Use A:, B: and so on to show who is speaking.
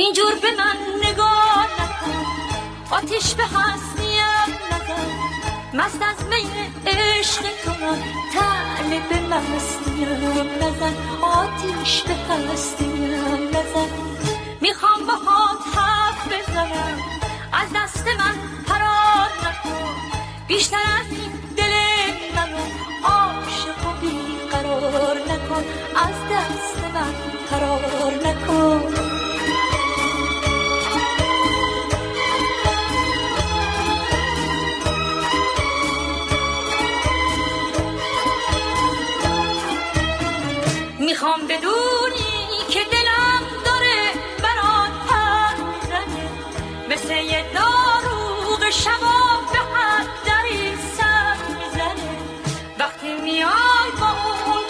A: اینجور به من نگاه نکن، آتیش به هستیم نزن، مست از می عشق تو من طالب مستیم نزن، آتیش به هستیم نزن. میخوام با هات حرف بزنم، از دست من فرار نکن، بیشتر از این دل منو عاشق و بیقرار نکن، از دست من فرار نکن. میخوام بدون